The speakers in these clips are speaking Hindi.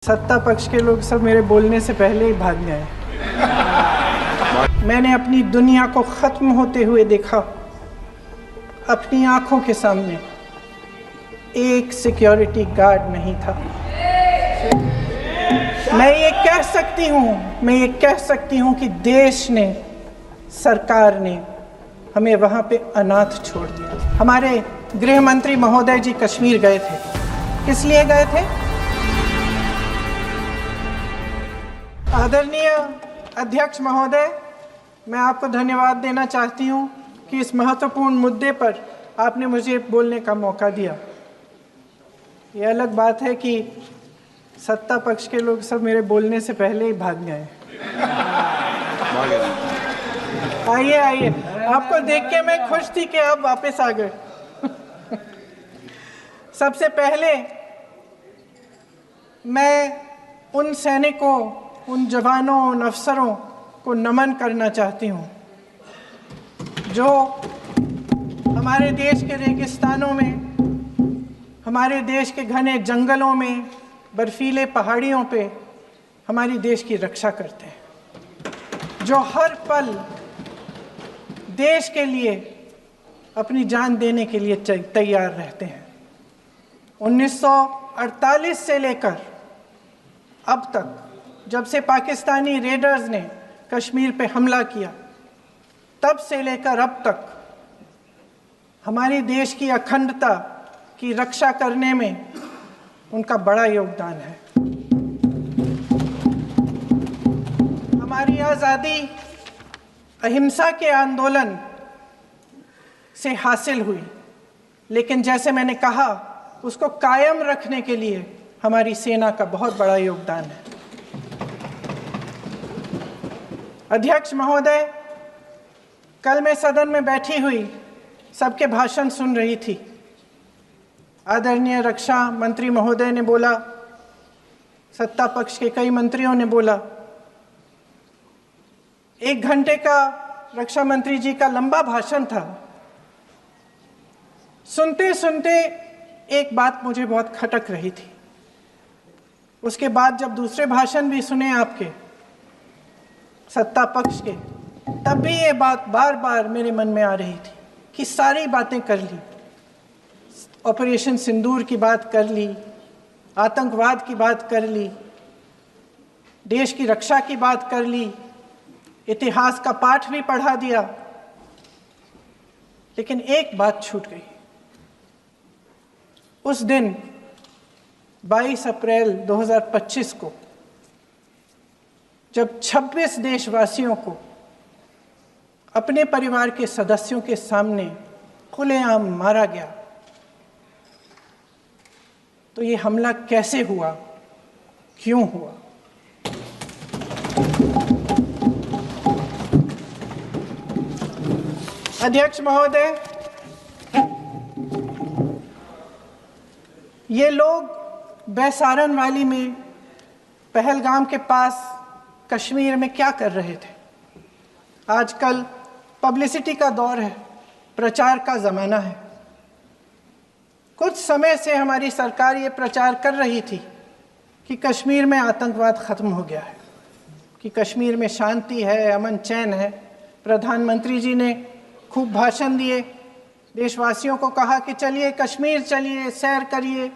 सत्ता पक्ष के लोग सब मेरे बोलने से पहले ही भाग गए। मैंने अपनी दुनिया को ख़त्म होते हुए देखा। अपनी आंखों के सामने एक सिक्योरिटी गार्ड नहीं था। मैं ये कह सकती हूँ कि देश ने, सरकार ने हमें वहाँ पे अनाथ छोड़ दिया। हमारे गृह मंत्री महोदय जी कश्मीर गए थे। किस लिए गए थे? आदरणीय अध्यक्ष महोदय, मैं आपको धन्यवाद देना चाहती हूँ कि इस महत्वपूर्ण मुद्दे पर आपने मुझे बोलने का मौका दिया। ये अलग बात है कि सत्ता पक्ष के लोग सब मेरे बोलने से पहले ही भाग गए। आइए, आपको देख के मैं खुश थी कि आप वापस आ गए। सबसे पहले मैं उन सैनिकों, उन जवानों, उन अफसरों को नमन करना चाहती हूँ जो हमारे देश के रेगिस्तानों में, हमारे देश के घने जंगलों में, बर्फीले पहाड़ियों पे हमारी देश की रक्षा करते हैं, जो हर पल देश के लिए अपनी जान देने के लिए तैयार रहते हैं। 1948 से लेकर अब तक, जब से पाकिस्तानी रेडर्स ने कश्मीर पे हमला किया, तब से लेकर अब तक हमारे देश की अखंडता की रक्षा करने में उनका बड़ा योगदान है। हमारी आज़ादी अहिंसा के आंदोलन से हासिल हुई, लेकिन जैसे मैंने कहा, उसको कायम रखने के लिए हमारी सेना का बहुत बड़ा योगदान है। अध्यक्ष महोदय, कल मैं सदन में बैठी हुई सबके भाषण सुन रही थी। आदरणीय रक्षा मंत्री महोदय ने बोला, सत्ता पक्ष के कई मंत्रियों ने बोला। 1 घंटे का रक्षा मंत्री जी का लंबा भाषण था। सुनते सुनते एक बात मुझे बहुत खटक रही थी। उसके बाद जब दूसरे भाषण भी सुने आपके, सत्ता पक्ष के, तब भी ये बात बार बार मेरे मन में आ रही थी कि सारी बातें कर ली। ऑपरेशन सिंदूर की बात कर ली, आतंकवाद की बात कर ली, देश की रक्षा की बात कर ली, इतिहास का पाठ भी पढ़ा दिया, लेकिन एक बात छूट गई। उस दिन 22 अप्रैल 2025 को जब 26 देशवासियों को अपने परिवार के सदस्यों के सामने खुलेआम मारा गया, तो ये हमला कैसे हुआ, क्यों हुआ? अध्यक्ष महोदय, ये लोग बैसारन वैली में, पहलगाम के पास कश्मीर में क्या कर रहे थे? आजकल पब्लिसिटी का दौर है, प्रचार का ज़माना है। कुछ समय से हमारी सरकार ये प्रचार कर रही थी कि कश्मीर में आतंकवाद ख़त्म हो गया है, कि कश्मीर में शांति है, अमन चैन है। प्रधानमंत्री जी ने खूब भाषण दिए, देशवासियों को कहा कि चलिए कश्मीर चलिए, सैर करिए।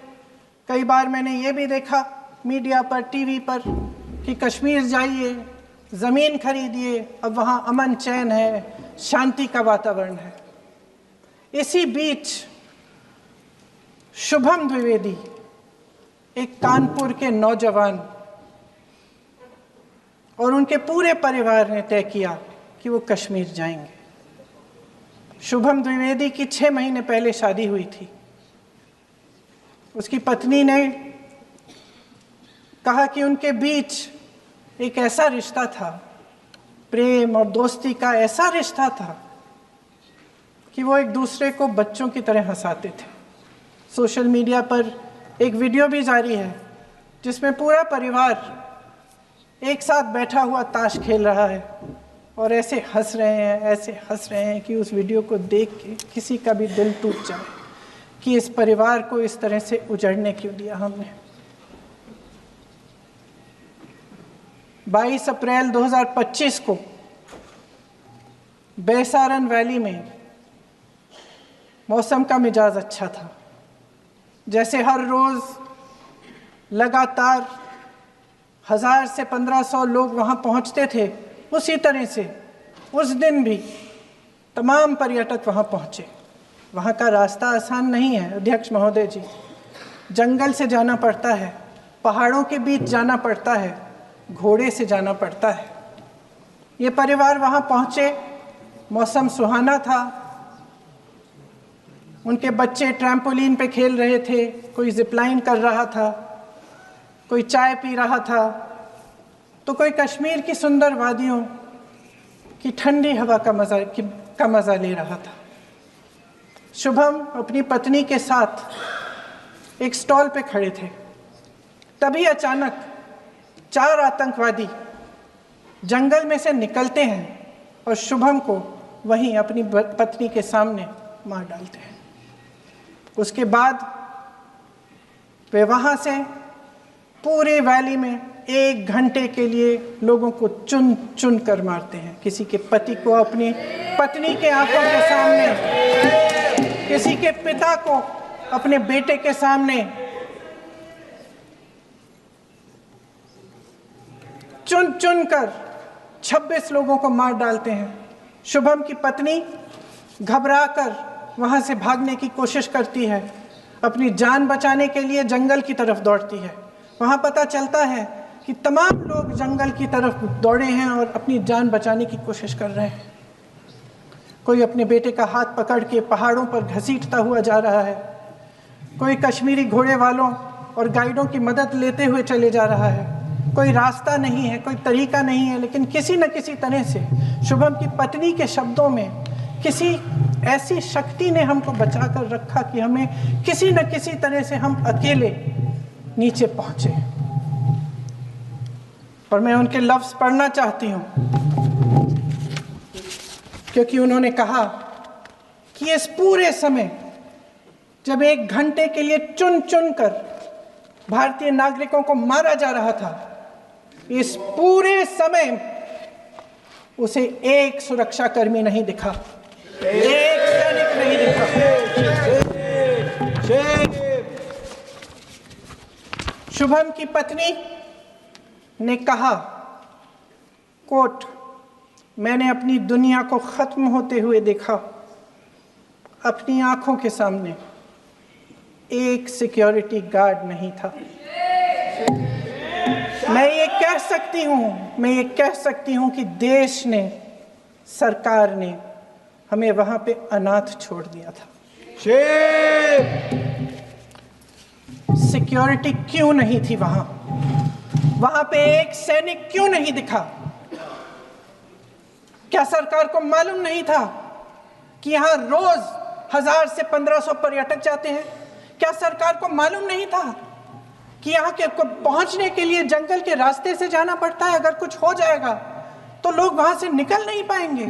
कई बार मैंने ये भी देखा मीडिया पर, टीवी पर, कि कश्मीर जाइए, ज़मीन खरीदिए, अब वहाँ अमन चैन है, शांति का वातावरण है। इसी बीच शुभम द्विवेदी, एक कानपुर के नौजवान, और उनके पूरे परिवार ने तय किया कि वो कश्मीर जाएंगे। शुभम द्विवेदी की 6 महीने पहले शादी हुई थी। उसकी पत्नी ने कहा कि उनके बीच एक ऐसा रिश्ता था, प्रेम और दोस्ती का ऐसा रिश्ता था कि वो एक दूसरे को बच्चों की तरह हंसाते थे। सोशल मीडिया पर एक वीडियो भी जारी है जिसमें पूरा परिवार एक साथ बैठा हुआ ताश खेल रहा है और ऐसे हंस रहे हैं कि उस वीडियो को देख के किसी का भी दिल टूट जाए कि इस परिवार को इस तरह से उजड़ने क्यों दिया हमने। 22 अप्रैल 2025 को बैसारन वैली में मौसम का मिजाज अच्छा था। जैसे हर रोज़ लगातार 1000 से 1500 लोग वहाँ पहुँचते थे, उसी तरह से उस दिन भी तमाम पर्यटक वहाँ पहुँचे। वहाँ का रास्ता आसान नहीं है अध्यक्ष महोदय जी, जंगल से जाना पड़ता है, पहाड़ों के बीच जाना पड़ता है, घोड़े से जाना पड़ता है। ये परिवार वहाँ पहुँचे, मौसम सुहाना था, उनके बच्चे ट्रैम्पोलिन पे खेल रहे थे, कोई जिपलाइन कर रहा था, कोई चाय पी रहा था, तो कोई कश्मीर की सुंदर वादियों की ठंडी हवा का मज़ा ले रहा था। शुभम अपनी पत्नी के साथ एक स्टॉल पे खड़े थे। तभी अचानक 4 आतंकवादी जंगल में से निकलते हैं और शुभम को वहीं अपनी पत्नी के सामने मार डालते हैं। उसके बाद वे वहाँ से पूरे वैली में 1 घंटे के लिए लोगों को चुन चुन कर मारते हैं। किसी के पति को अपनी पत्नी के आंखों के सामने, किसी के पिता को अपने बेटे के सामने, चुन चुन कर 26 लोगों को मार डालते हैं। शुभम की पत्नी घबराकर वहां से भागने की कोशिश करती है, अपनी जान बचाने के लिए जंगल की तरफ दौड़ती है। वहां पता चलता है कि तमाम लोग जंगल की तरफ दौड़े हैं और अपनी जान बचाने की कोशिश कर रहे हैं। कोई अपने बेटे का हाथ पकड़ के पहाड़ों पर घसीटता हुआ जा रहा है, कोई कश्मीरी घोड़े वालों और गाइडों की मदद लेते हुए चले जा रहा है। कोई रास्ता नहीं है, कोई तरीका नहीं है, लेकिन किसी न किसी तरह से शुभम की पत्नी के शब्दों में किसी ऐसी शक्ति ने हमको बचा कर रखा कि हमें किसी न किसी तरह से हम अकेले नीचे पहुंचे। और मैं उनके लफ्ज़ पढ़ना चाहती हूँ, क्योंकि उन्होंने कहा कि इस पूरे समय जब 1 घंटे के लिए चुन चुन कर भारतीय नागरिकों को मारा जा रहा था, इस पूरे समय उसे एक सुरक्षाकर्मी नहीं दिखा, एक सैनिक नहीं दिखा। शुभम की पत्नी ने कहा, कोट, मैंने अपनी दुनिया को खत्म होते हुए देखा। अपनी आंखों के सामने एक सिक्योरिटी गार्ड नहीं था। मैं ये कह सकती हूँ कि देश ने, सरकार ने हमें वहां पे अनाथ छोड़ दिया था। सिक्योरिटी क्यों नहीं थी वहां पे एक सैनिक क्यों नहीं दिखा? क्या सरकार को मालूम नहीं था कि यहाँ रोज 1000 से 1500 पर्यटक जाते हैं? क्या सरकार को मालूम नहीं था कि यहाँ के पहुंचने के लिए जंगल के रास्ते से जाना पड़ता है? अगर कुछ हो जाएगा तो लोग वहां से निकल नहीं पाएंगे।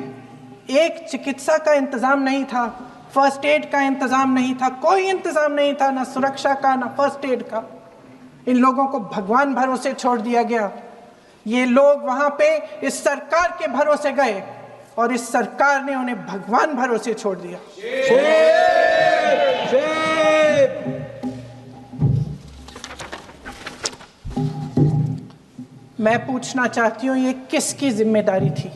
एक चिकित्सा का इंतजाम नहीं था, फर्स्ट एड का इंतजाम नहीं था, कोई इंतजाम नहीं था, ना सुरक्षा का ना फर्स्ट एड का। इन लोगों को भगवान भरोसे छोड़ दिया गया। ये लोग वहां पे इस सरकार के भरोसे गए और इस सरकार ने उन्हें भगवान भरोसे छोड़ दिया। मैं पूछना चाहती हूँ, ये किसकी जिम्मेदारी थी?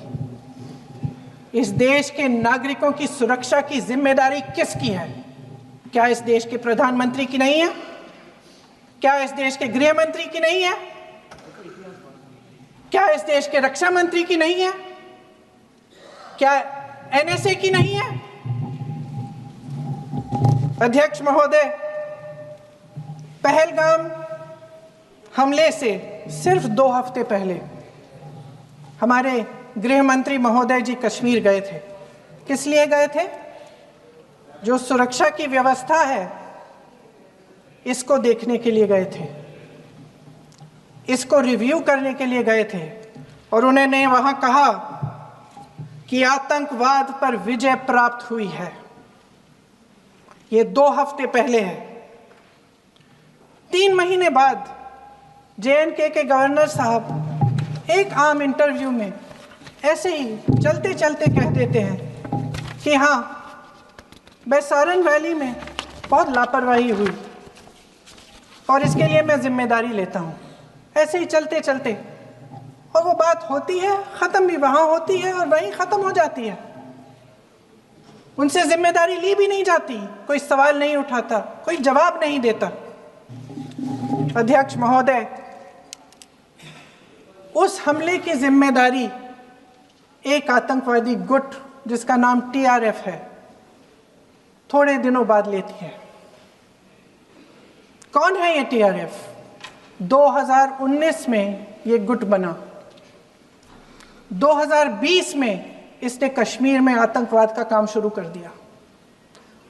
इस देश के नागरिकों की सुरक्षा की जिम्मेदारी किसकी है? क्या इस देश के प्रधानमंत्री की नहीं है? क्या इस देश के गृह मंत्री की नहीं है? क्या इस देश के रक्षा मंत्री की नहीं है? क्या एनएसए की नहीं है? अध्यक्ष महोदय, पहलगाम हमले से सिर्फ 2 हफ्ते पहले हमारे गृह मंत्री महोदय जी कश्मीर गए थे। किस लिए गए थे? जो सुरक्षा की व्यवस्था है, इसको देखने के लिए गए थे, इसको रिव्यू करने के लिए गए थे। और उन्होंने वहां कहा कि आतंकवाद पर विजय प्राप्त हुई है। ये 2 हफ्ते पहले है। 3 महीने बाद जेएनके के गवर्नर साहब एक आम इंटरव्यू में ऐसे ही चलते चलते कह देते हैं कि हाँ, बैसारन वैली में बहुत लापरवाही हुई और इसके लिए मैं जिम्मेदारी लेता हूँ। ऐसे ही चलते चलते, और वो बात होती है, ख़त्म भी वहाँ होती है और वहीं ख़त्म हो जाती है। उनसे जिम्मेदारी ली भी नहीं जाती, कोई सवाल नहीं उठाता, कोई जवाब नहीं देता। अध्यक्ष महोदय, उस हमले की जिम्मेदारी एक आतंकवादी गुट जिसका नाम TRF है थोड़े दिनों बाद लेती है। कौन है ये TRF? 2019 में ये गुट बना। 2020 में इसने कश्मीर में आतंकवाद का काम शुरू कर दिया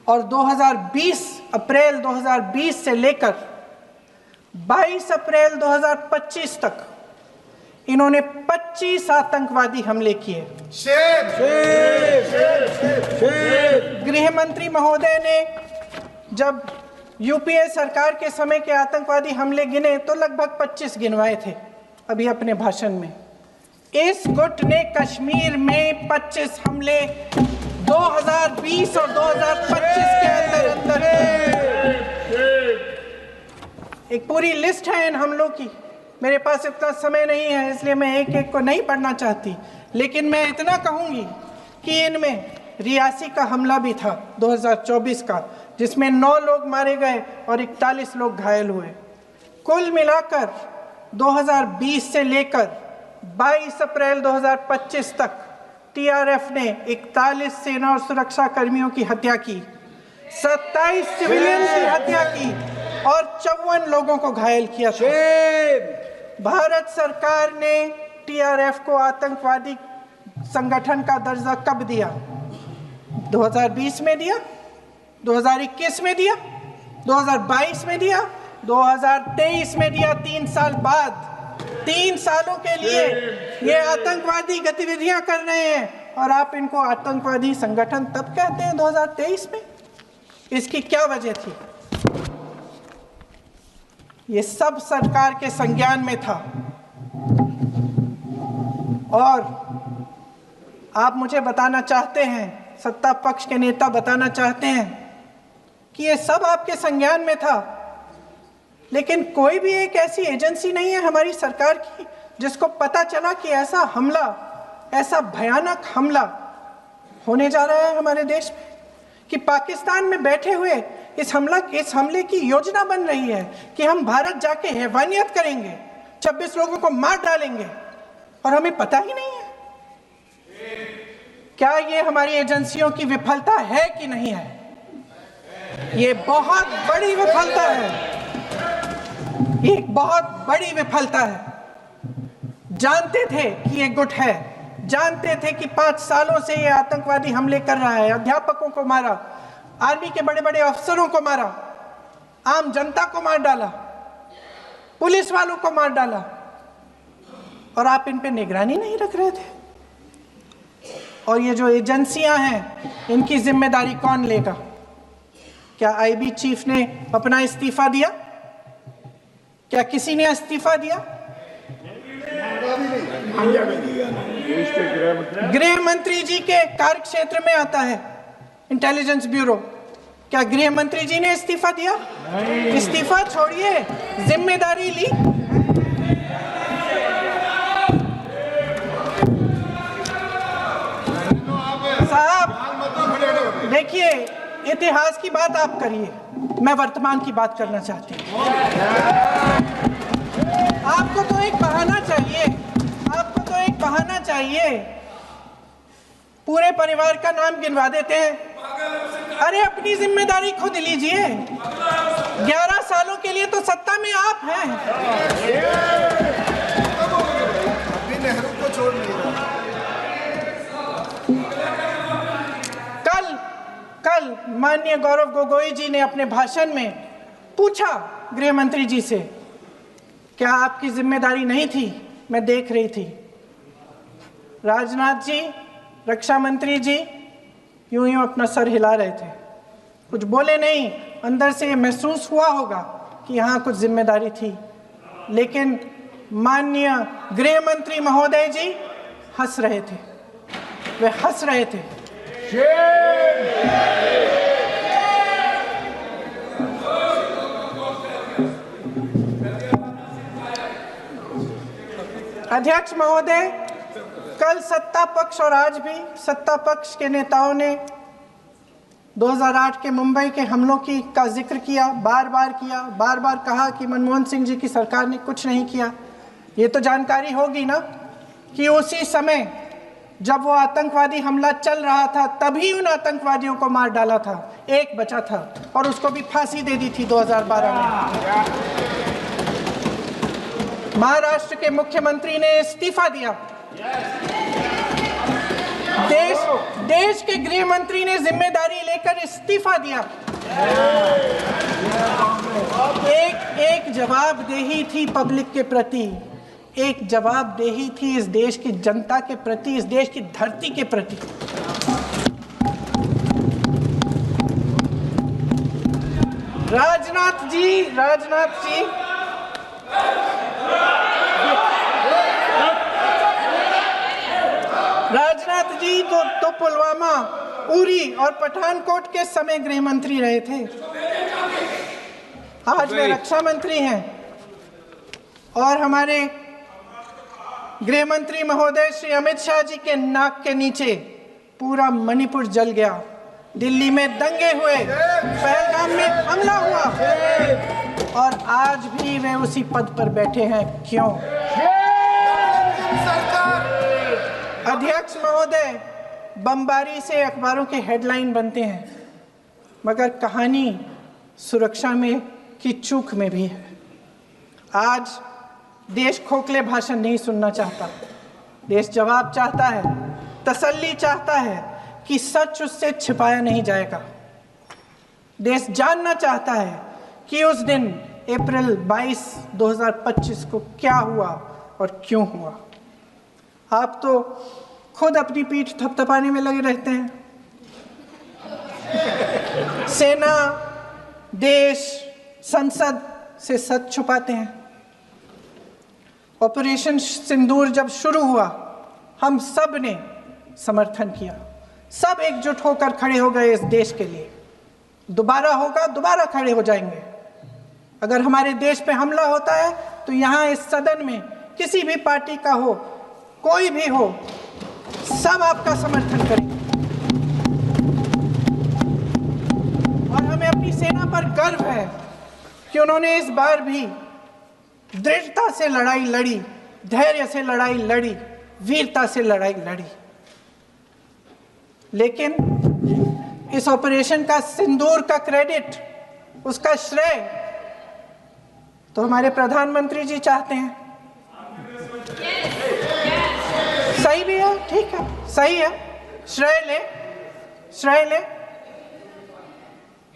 और 2020 अप्रैल 2020 से लेकर 22 अप्रैल 2025 तक इन्होंने 25 आतंकवादी हमले किए। गृह मंत्री महोदय ने जब यूपीए सरकार के समय के आतंकवादी हमले गिने तो लगभग 25 गिनवाए थे अभी अपने भाषण में। इस गुट ने कश्मीर में 25 हमले 2020 और 2025 के अंदर एक पूरी लिस्ट है इन हमलों की। मेरे पास इतना समय नहीं है इसलिए मैं एक एक को नहीं पढ़ना चाहती, लेकिन मैं इतना कहूंगी कि इनमें रियासी का हमला भी था 2024 का, जिसमें 9 लोग मारे गए और 41 लोग घायल हुए। कुल मिलाकर 2020 से लेकर 22 अप्रैल 2025 तक TRF ने 41 सेना और सुरक्षा कर्मियों की हत्या की, 27 सिविलियन की हत्या की और 54 लोगों को घायल किया था। भारत सरकार ने TRF को आतंकवादी संगठन का दर्जा कब दिया? 2020 में दिया, 2021 में दिया, 2022 में दिया, 2023 में दिया। 3 साल बाद, 3 सालों के लिए ये आतंकवादी गतिविधियां कर रहे हैं और आप इनको आतंकवादी संगठन तब कहते हैं 2023 में। इसकी क्या वजह थी? ये सब सरकार के संज्ञान में था और आप मुझे बताना चाहते हैं, सत्ता पक्ष के नेता बताना चाहते हैं कि ये सब आपके संज्ञान में था, लेकिन कोई भी एक ऐसी एजेंसी नहीं है हमारी सरकार की जिसको पता चला कि ऐसा हमला, ऐसा भयानक हमला होने जा रहा है हमारे देश में, कि पाकिस्तान में बैठे हुए इस हमले की योजना बन रही है कि हम भारत जाके हैवानियत करेंगे, 26 लोगों को मार डालेंगे और हमें पता ही नहीं है। क्या ये हमारी एजेंसियों की विफलता है कि नहीं है? ये बहुत बड़ी विफलता है, ये एक बहुत बड़ी विफलता है। जानते थे कि ये गुट है, जानते थे कि 5 सालों से ये आतंकवादी हमले कर रहा है, अध्यापकों को मारा, आर्मी के बड़े बड़े अफसरों को मारा, आम जनता को मार डाला, पुलिस वालों को मार डाला, और आप इन पे निगरानी नहीं रख रहे थे। और ये जो एजेंसियां हैं इनकी जिम्मेदारी कौन लेगा? क्या IB चीफ ने अपना इस्तीफा दिया? क्या किसी ने इस्तीफा दिया? गृह मंत्री जी के कार्य क्षेत्र में आता है इंटेलिजेंस ब्यूरो। क्या गृह मंत्री जी ने इस्तीफा दिया? इस्तीफा छोड़िए, जिम्मेदारी ली। साहब देखिए, इतिहास की बात आप करिए, मैं वर्तमान की बात करना चाहती हूँ। आपको तो एक बहाना चाहिए, आपको तो एक बहाना चाहिए। पूरे परिवार का नाम गिनवा देते हैं। अरे अपनी जिम्मेदारी खुद लीजिए। 11 सालों के लिए तो सत्ता में आप हैं। अभी नेहरू को छोड़ नहीं रहा। कल माननीय गौरव गोगोई जी ने अपने भाषण में पूछा गृह मंत्री जी से, क्या आपकी जिम्मेदारी नहीं थी? मैं देख रही थी। राजनाथ जी, रक्षा मंत्री जी यूं यूं अपना सर हिला रहे थे, कुछ बोले नहीं। अंदर से महसूस हुआ होगा कि यहाँ कुछ जिम्मेदारी थी, लेकिन माननीय गृह मंत्री महोदय जी हंस रहे थे, वे हंस रहे थे। अध्यक्ष महोदय, कल सत्ता पक्ष और आज भी सत्ता पक्ष के नेताओं ने 2008 के मुंबई के हमलों का जिक्र किया, बार बार कहा कि मनमोहन सिंह जी की सरकार ने कुछ नहीं किया। ये तो जानकारी होगी ना कि उसी समय जब वो आतंकवादी हमला चल रहा था तभी उन आतंकवादियों को मार डाला था, एक बचा था और उसको भी फांसी दे दी थी 2012 में। महाराष्ट्र के मुख्यमंत्री ने इस्तीफा दिया, देश के गृह मंत्री ने जिम्मेदारी लेकर इस्तीफा दिया। एक जवाबदेही थी पब्लिक के प्रति, एक जवाबदेही थी इस देश की जनता के प्रति, इस देश की धरती के प्रति। राजनाथ जी तो पुलवामा, उरी और पठानकोट के समय गृह मंत्री रहे थे। आज वे रक्षा मंत्री हैं और हमारे गृह मंत्री महोदय श्री अमित शाह जी के नाक के नीचे पूरा मणिपुर जल गया, दिल्ली में दंगे हुए, पहलगाम में हमला हुआ और आज भी वे उसी पद पर बैठे हैं। क्यों? अध्यक्ष महोदय, बमबारी से अखबारों के हेडलाइन बनते हैं, मगर कहानी सुरक्षा में की चूक में भी है। आज देश खोखले भाषण नहीं सुनना चाहता, देश जवाब चाहता है, तसल्ली चाहता है कि सच उससे छिपाया नहीं जाएगा। देश जानना चाहता है कि उस दिन अप्रैल 22, 2025 को क्या हुआ और क्यों हुआ। आप तो खुद अपनी पीठ थपथपाने में लगे रहते हैं। सेना, देश, संसद से सच छुपाते हैं। ऑपरेशन सिंदूर जब शुरू हुआ, हम सब ने समर्थन किया, सब एकजुट होकर खड़े हो गए इस देश के लिए। दोबारा होगा, दोबारा खड़े हो जाएंगे। अगर हमारे देश पे हमला होता है तो यहाँ इस सदन में किसी भी पार्टी का हो, कोई भी हो, सब आपका समर्थन करेंगे। और हमें अपनी सेना पर गर्व है कि उन्होंने इस बार भी दृढ़ता से लड़ाई लड़ी, धैर्य से लड़ाई लड़ी, वीरता से लड़ाई लड़ी। लेकिन इस ऑपरेशन का सिंदूर का क्रेडिट, उसका श्रेय तो हमारे प्रधानमंत्री जी चाहते हैं। सही भी है, ठीक है, सही है, श्रेय ले।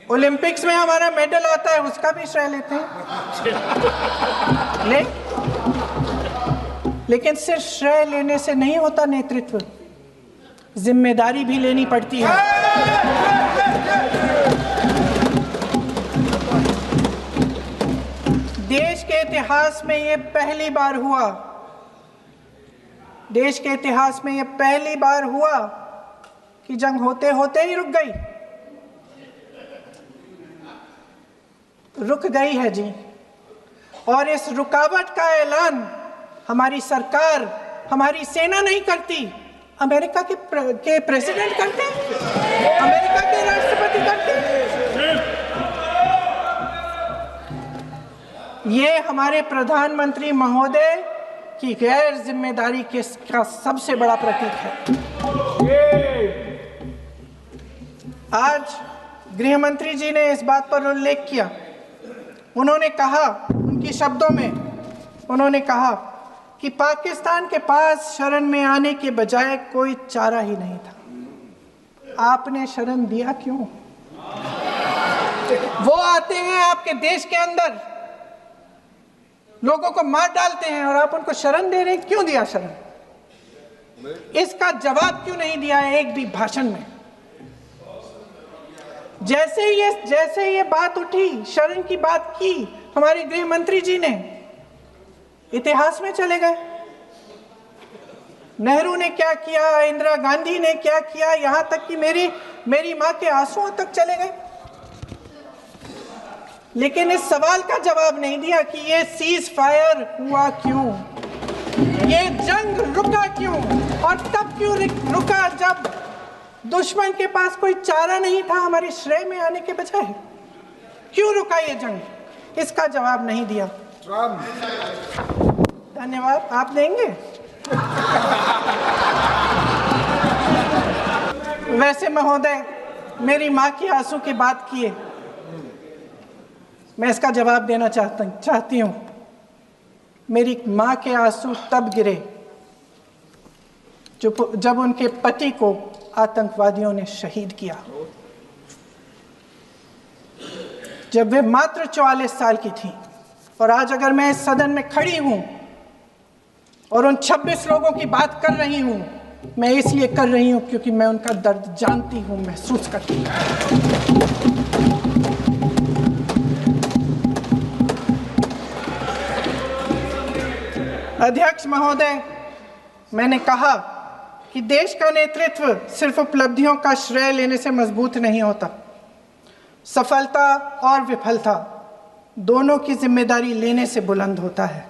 ओलंपिक्स में हमारा मेडल आता है, उसका भी श्रेय लेते हैं, लेकिन सिर्फ श्रेय लेने से नहीं होता नेतृत्व, जिम्मेदारी भी लेनी पड़ती है। देश के इतिहास में ये पहली बार हुआ, देश के इतिहास में ये पहली बार हुआ कि जंग होते होते ही रुक गई है जी। और इस रुकावट का ऐलान हमारी सरकार, हमारी सेना नहीं करती, अमेरिका के प्रेसिडेंट करते हैं, अमेरिका के राष्ट्रपति करते हैं। ये हमारे प्रधानमंत्री महोदय की गैर जिम्मेदारी का सबसे बड़ा प्रतीक है। आज गृह मंत्री जी ने इस बात पर उल्लेख किया। उन्होंने कहा, उनके शब्दों में उन्होंने कहा कि पाकिस्तान के पास शरण में आने के बजाय कोई चारा ही नहीं था। आपने शरण दिया क्यों? वो आते हैं आपके देश के अंदर, लोगों को मार डालते हैं और आप उनको शरण दे रहे हैं। क्यों दिया शरण? इसका जवाब क्यों नहीं दिया एक भी भाषण में? जैसे ये बात उठी, शरण की बात की हमारे गृह मंत्री जी ने, इतिहास में चले गए। नेहरू ने क्या किया, इंदिरा गांधी ने क्या किया, यहां तक कि मेरी मां के आंसुओं तक चले गए। लेकिन इस सवाल का जवाब नहीं दिया कि ये सीज फायर हुआ क्यों, ये जंग रुका क्यों, और तब क्यों रुका जब दुश्मन के पास कोई चारा नहीं था हमारे श्रेय में आने के बजाय। क्यों रुका ये जंग, इसका जवाब नहीं दिया। धन्यवाद, आप देंगे? वैसे महोदय, मेरी माँ की आंसू की बात किए, मैं इसका जवाब देना चाहती हूँ। मेरी माँ के आंसू तब गिरे जब उनके पति को आतंकवादियों ने शहीद किया, जब वे मात्र 44 साल की थी। और आज अगर मैं इस सदन में खड़ी हूँ और उन 26 लोगों की बात कर रही हूँ, मैं इसलिए कर रही हूँ क्योंकि मैं उनका दर्द जानती हूँ, महसूस करती हूँ। अध्यक्ष महोदय, मैंने कहा कि देश का नेतृत्व सिर्फ उपलब्धियों का श्रेय लेने से मजबूत नहीं होता। सफलता और विफलता दोनों की जिम्मेदारी लेने से बुलंद होता है।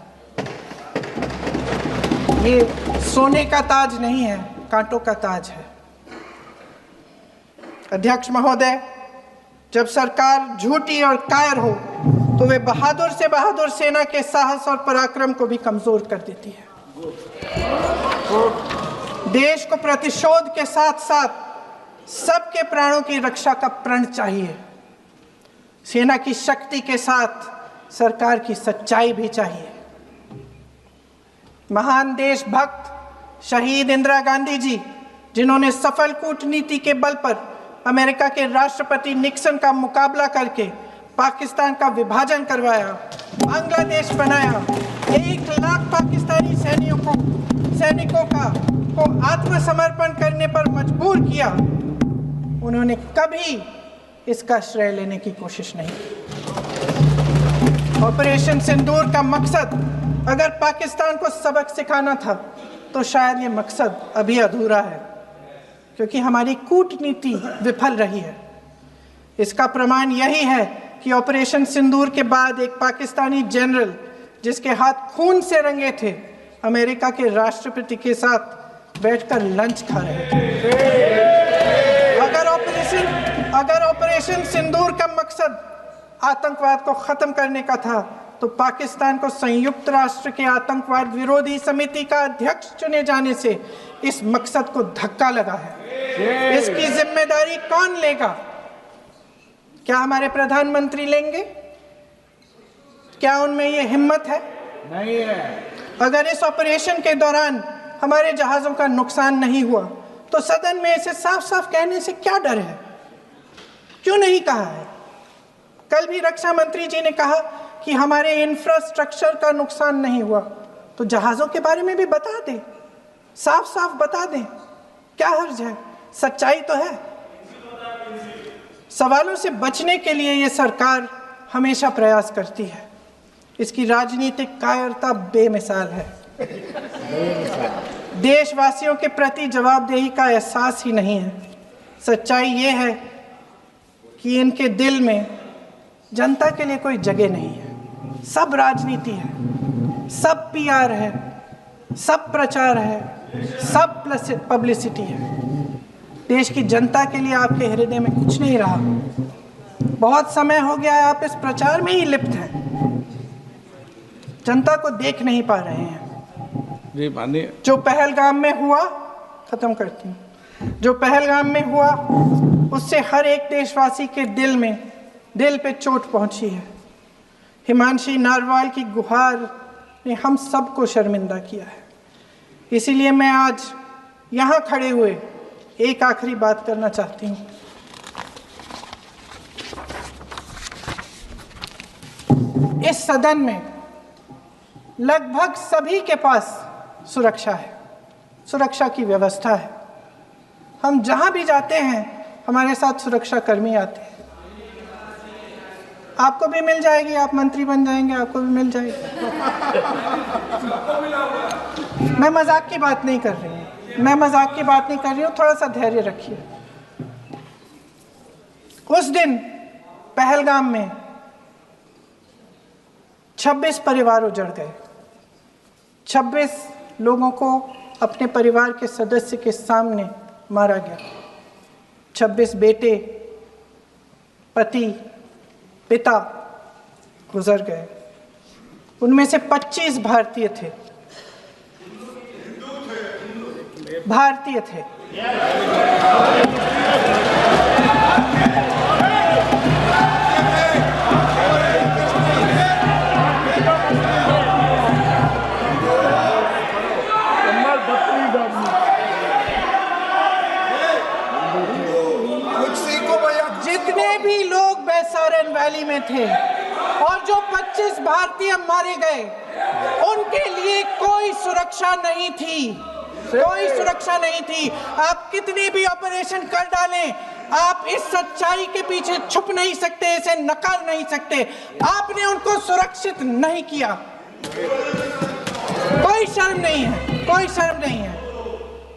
ये सोने का ताज नहीं है, कांटों का ताज है। अध्यक्ष महोदय, जब सरकार झूठी और कायर हो तो वे बहादुर से बहादुर सेना के साहस और पराक्रम को भी कमजोर कर देती है। देश को प्रतिशोध के साथ साथ सबके प्राणों की रक्षा का प्रण चाहिए। सेना की शक्ति के साथ सरकार की सच्चाई भी चाहिए। महान देशभक्त शहीद इंदिरा गांधी जी, जिन्होंने सफल कूटनीति के बल पर अमेरिका के राष्ट्रपति निक्सन का मुकाबला करके पाकिस्तान का विभाजन करवाया, बांग्लादेश बनाया, 1 लाख पाकिस्तानी सैनिकों को आत्मसमर्पण करने पर मजबूर किया, उन्होंने कभी इसका श्रेय लेने की कोशिश नहीं की। ऑपरेशन सिंदूर का मकसद अगर पाकिस्तान को सबक सिखाना था तो शायद ये मकसद अभी अधूरा है, क्योंकि हमारी कूटनीति विफल रही है। इसका प्रमाण यही है कि ऑपरेशन सिंदूर के बाद एक पाकिस्तानी जनरल, जिसके हाथ खून से रंगे थे, अमेरिका के राष्ट्रपति के साथ बैठकर लंच खा रहे थे। अगर ऑपरेशन सिंदूर का मकसद आतंकवाद को खत्म करने का था तो पाकिस्तान को संयुक्त राष्ट्र के आतंकवाद विरोधी समिति का अध्यक्ष चुने जाने से इस मकसद को धक्का लगा है। इसकी जिम्मेदारी कौन लेगा? क्या हमारे प्रधानमंत्री लेंगे? क्या उनमें ये हिम्मत है? नहीं है। अगर इस ऑपरेशन के दौरान हमारे जहाजों का नुकसान नहीं हुआ तो सदन में इसे साफ साफ कहने से क्या डर है? क्यों नहीं कहा है? कल भी रक्षा मंत्री जी ने कहा कि हमारे इंफ्रास्ट्रक्चर का नुकसान नहीं हुआ, तो जहाज़ों के बारे में भी बता दें, साफ साफ बता दें, क्या हर्ज है? सच्चाई तो है। सवालों से बचने के लिए ये सरकार हमेशा प्रयास करती है। इसकी राजनीतिक कायरता बेमिसाल है। देशवासियों के प्रति जवाबदेही का एहसास ही नहीं है। सच्चाई ये है कि इनके दिल में जनता के लिए कोई जगह नहीं है। सब राजनीति है, सब पीआर है, सब प्रचार है, सब पब्लिसिटी है। देश की जनता के लिए आपके हृदय में कुछ नहीं रहा। बहुत समय हो गया है आप इस प्रचार में ही लिप्त हैं, जनता को देख नहीं पा रहे हैं। जी मानिए। जो पहलगाम में हुआ, खत्म करती हूँ, जो पहलगाम में हुआ उससे हर एक देशवासी के दिल पे चोट पहुंची है। हिमांशी नारवाल की गुहार ने हम सबको शर्मिंदा किया है। इसीलिए मैं आज यहाँ खड़े हुए एक आखिरी बात करना चाहती हूँ। इस सदन में लगभग सभी के पास सुरक्षा है, सुरक्षा की व्यवस्था है। हम जहाँ भी जाते हैं हमारे साथ सुरक्षा कर्मी आते हैं। आपको भी मिल जाएगी, आप मंत्री बन जाएंगे, आपको भी मिल जाएगी। मैं मजाक की बात नहीं कर रही हूँ, मैं मजाक की बात नहीं कर रही हूँ, थोड़ा सा धैर्य रखिए। उस दिन पहलगाम में 26 परिवार उजड़ गए। 26 लोगों को अपने परिवार के सदस्य के सामने मारा गया। 26 बेटे, पति, पिता गुजर गए। उनमें से 25 भारतीय थे। भारतीय थे। जितने भी लोग बैसारन वैली में थे और जो 25 भारतीय मारे गए, उनके लिए कोई सुरक्षा नहीं थी, कोई सुरक्षा नहीं थी। आप कितने भी ऑपरेशन कर डालें, आप इस सच्चाई के पीछे छुप नहीं सकते, इसे नकार नहीं सकते। आपने उनको सुरक्षित नहीं किया। कोई शर्म नहीं है, कोई शर्म नहीं है।